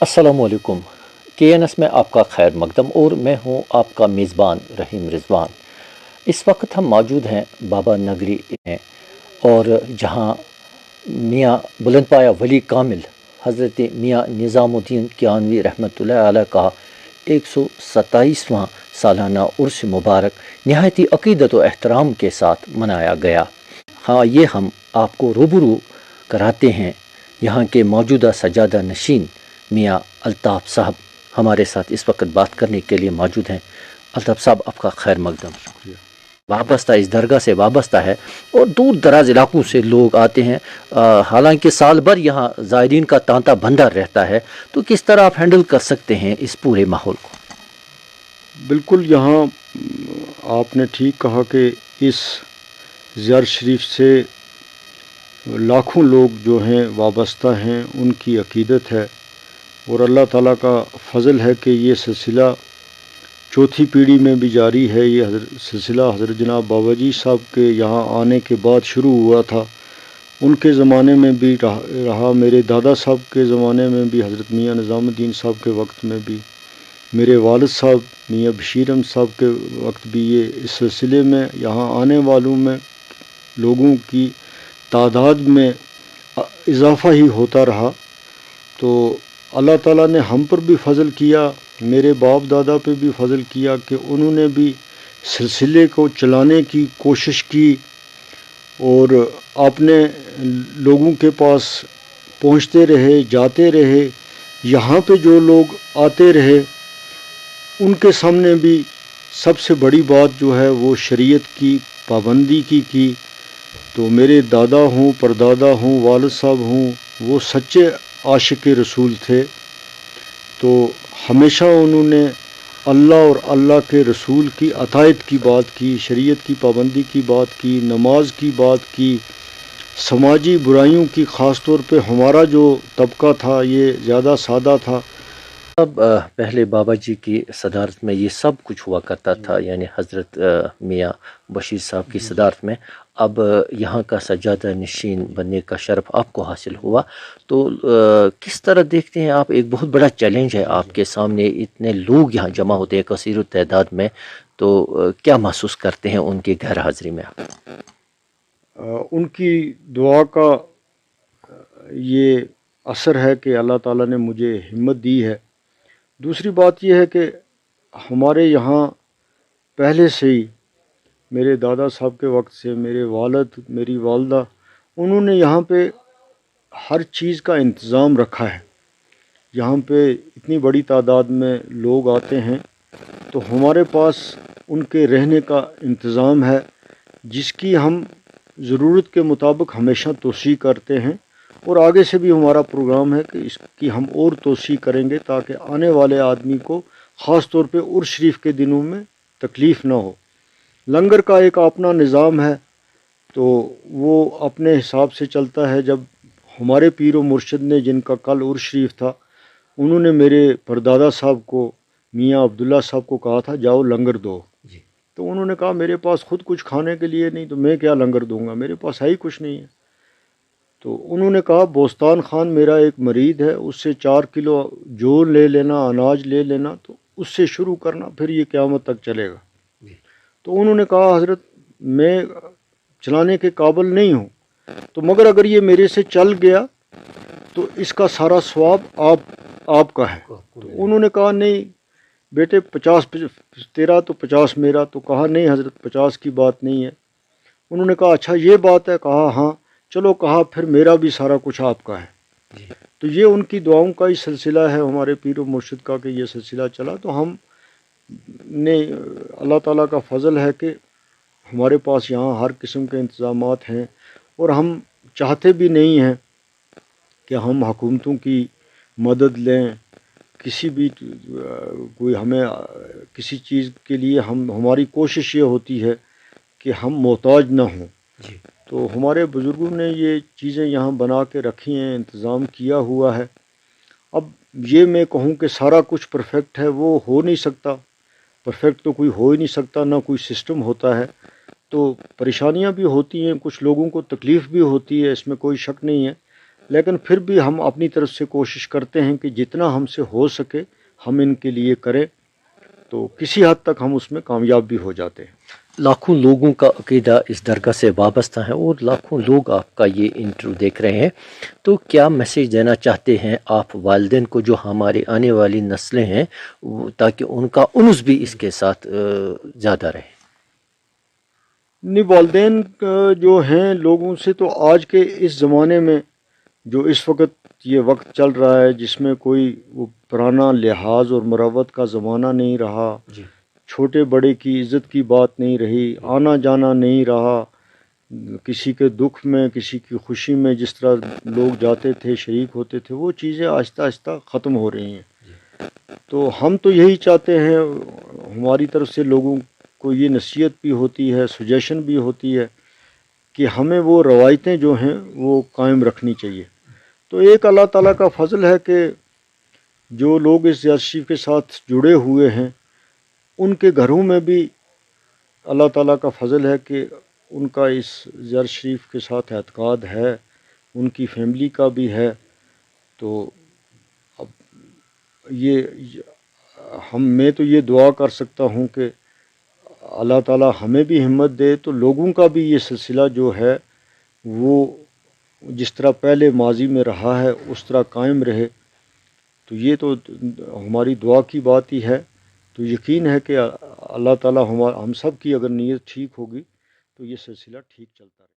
अस्सलाम वालेकुम। KNS में आपका खैर मकदम और मैं हूँ आपका मेज़बान रहीम रिजवान। इस वक्त हम मौजूद हैं बाबा नगरी में, और जहाँ मियाँ बुलंदपाया वली कामिल हज़रत मियाँ निज़ामुद्दीन कियानवी रहमतुल्लाह अलैह का 127वां सालाना उर्स मुबारक नहायती अक़ीदत व एहतराम के साथ मनाया गया। हाँ, ये हम आपको रूबरू कराते हैं। यहाँ के मौजूदा सजादा नशीन मियाँ अल्ताफ़ साहब हमारे साथ इस वक्त बात करने के लिए मौजूद हैं। अल्ताफ़ साहब, आपका खैर मकदम। शुक्रिया। वाबस्ता इस दरगाह से वाबस्ता है और दूर दराज इलाकों से लोग आते हैं। हालांकि साल भर यहाँ ज़ायरीन का तांता बंदा रहता है, तो किस तरह आप हैंडल कर सकते हैं इस पूरे माहौल को? बिल्कुल, यहाँ आपने ठीक कहा कि इस ज़ियारत शरीफ से लाखों लोग जो हैं वाबस्ता हैं, उनकी अक़ीदत है और अल्लाह ताला का फ़ज़ल है कि ये सिलसिला चौथी पीढ़ी में भी जारी है। ये सिलसिला हज़रत जनाब बाबा जी साहब के यहाँ आने के बाद शुरू हुआ था। उनके ज़माने में भी रहा, मेरे दादा साहब के ज़माने में भी, हज़रत मियाँ निज़ामुद्दीन साहब के वक्त में भी, मेरे वालिद साहब मियाँ बशीर अहमद साहब के वक्त भी। ये इस सिलसिले में यहाँ आने वालों में लोगों की तादाद में इजाफ़ा ही होता रहा। तो अल्लाह ताला ने हम पर भी फ़ज़ल किया, मेरे बाप दादा पे भी फ़ज़ल किया कि उन्होंने भी सिलसिले को चलाने की कोशिश की और अपने लोगों के पास पहुँचते रहे, जाते रहे। यहाँ पे जो लोग आते रहे उनके सामने भी सबसे बड़ी बात जो है वो शरीयत की पाबंदी की। तो मेरे दादा हूँ, परदादा हूँ, वालिद साहब हूँ, वो सच्चे आशिक रसूल थे। तो हमेशा उन्होंने अल्लाह और अल्लाह के रसूल की अतायत की बात की, शरीयत की पाबंदी की बात की, नमाज की बात की, समाजी बुराइयों की। ख़ास तौर पे हमारा जो तबका था ये ज़्यादा सादा था। अब पहले बाबा जी की सदारत में ये सब कुछ हुआ करता था, यानी हज़रत मियाँ बशीर साहब की सदारत में। अब यहाँ का सज्जादा नशीन बनने का शरफ आपको हासिल हुआ, तो किस तरह देखते हैं आप? एक बहुत बड़ा चैलेंज है आपके सामने, इतने लोग यहाँ जमा होते हैं कसीर तादाद में, तो क्या महसूस करते हैं उनकी गैर हाजिरी में आप? उनकी दुआ का ये असर है कि अल्लाह ताला ने मुझे हिम्मत दी है। दूसरी बात यह है कि हमारे यहाँ पहले से ही मेरे दादा साहब के वक्त से मेरे वालिद, मेरी वालदा, उन्होंने यहाँ पे हर चीज़ का इंतज़ाम रखा है। यहाँ पे इतनी बड़ी तादाद में लोग आते हैं तो हमारे पास उनके रहने का इंतज़ाम है, जिसकी हम ज़रूरत के मुताबिक हमेशा तोसी करते हैं। और आगे से भी हमारा प्रोग्राम है कि इसकी हम और तोसी करेंगे ताकि आने वाले आदमी को ख़ास तौर पे उर्स शरीफ के दिनों में तकलीफ़ ना हो। लंगर का एक अपना निज़ाम है, तो वो अपने हिसाब से चलता है। जब हमारे पीर व मुर्शिद ने, जिनका कल उर्स शरीफ था, उन्होंने मेरे परदादा साहब को, मियाँ अब्दुल्ला साहब को कहा था जाओ लंगर दो। तो उन्होंने कहा मेरे पास खुद कुछ खाने के लिए नहीं, तो मैं क्या लंगर दूंगा, मेरे पास है ही कुछ नहीं है। तो उन्होंने कहा बोस्तान खान मेरा एक मरीद है, उससे 4 किलो जौ ले लेना, अनाज ले लेना, तो उससे शुरू करना, फिर ये क़यामत तक चलेगा। तो उन्होंने कहा हज़रत मैं चलाने के काबिल नहीं हूँ, तो मगर अगर ये मेरे से चल गया तो इसका सारा सवाब आपका है। तो उन्होंने कहा नहीं बेटे, 50 तेरा तो 50 मेरा। तो कहा नहीं हज़रत 50 की बात नहीं है। उन्होंने कहा अच्छा ये बात है। कहा हाँ चलो। कहा फिर मेरा भी सारा कुछ आपका है। तो ये उनकी दुआओं का ही सिलसिला है, हमारे पीर व मुर्शिद का, कि ये सिलसिला चला। तो हम ने अल्लाह ताला का फ़ज़ल है कि हमारे पास यहाँ हर किस्म के इंतज़ामात हैं, और हम चाहते भी नहीं हैं कि हम हुकूमतों की मदद लें। किसी भी कोई हमें किसी चीज़ के लिए हमारी कोशिश ये होती है कि हम मोहताज ना हों। तो हमारे बुज़ुर्गों ने ये चीज़ें यहाँ बना के रखी हैं, इंतज़ाम किया हुआ है। अब ये मैं कहूँ कि सारा कुछ परफेक्ट है, वो हो नहीं सकता। परफेक्ट तो कोई हो ही नहीं सकता, ना कोई सिस्टम होता है। तो परेशानियाँ भी होती हैं, कुछ लोगों को तकलीफ़ भी होती है, इसमें कोई शक नहीं है। لیکن پھر بھی ہم اپنی طرف سے کوشش کرتے ہیں کہ جتنا ہم سے ہو سکے ہم ان کے لیے کریں، تو کسی حد تک ہم اس میں کامیاب بھی ہو جاتے ہیں۔ لاکھوں لوگوں کا عقیدہ اس درگاہ سے وابستہ ہے اور لاکھوں لوگ آپ کا یہ انٹرویو دیکھ رہے ہیں، تو کیا میسیج دینا چاہتے ہیں آپ والدین کو جو ہماری آنے والی نسلیں ہیں، تاکہ ان کا انس بھی اس کے ساتھ زیادہ رہے؟ والدین جو ہیں لوگوں سے، تو آج کے اس زمانے میں جو اس وقت یہ وقت چل رہا ہے جس میں کوئی وہ پرانا لحاظ اور مروت کا زمانہ نہیں رہا، جی چھوٹے بڑے کی عزت کی بات نہیں رہی، آنا جانا نہیں رہا، کسی کے دکھ میں کسی کی خوشی میں جس طرح لوگ جاتے تھے شریک ہوتے تھے، وہ چیزیں آہستہ آہستہ ختم ہو رہی ہیں۔ تو ہم تو یہی چاہتے ہیں، ہماری طرف سے لوگوں کو یہ نصیحت بھی ہوتی ہے، سجیشن بھی ہوتی ہے کہ ہمیں وہ روایتیں جو ہیں وہ قائم رکھنی چاہیے۔ تو ایک اللہ تعالیٰ کا فضل ہے کہ جو لوگ اس زیارت شریف کے ساتھ جڑے ہوئے ہیں ان کے گھروں میں بھی اللہ تعالیٰ کا فضل ہے کہ ان کا اس زیارت شریف کے ساتھ اعتقاد ہے، ان کی فیملی کا بھی ہے۔ تو اب میں تو یہ دعا کر سکتا ہوں کہ اللہ تعالیٰ ہمیں بھی ہمت دے تو لوگوں کا بھی یہ سلسلہ جو ہے وہ جس طرح پہلے ماضی میں رہا ہے اس طرح قائم رہے۔ تو یہ تو ہماری دعا کی بات ہی ہے۔ تو یقین ہے کہ اللہ تعالیٰ ہم سب کی اگر نیت ٹھیک ہوگی تو یہ سلسلہ ٹھیک چلتا رہے۔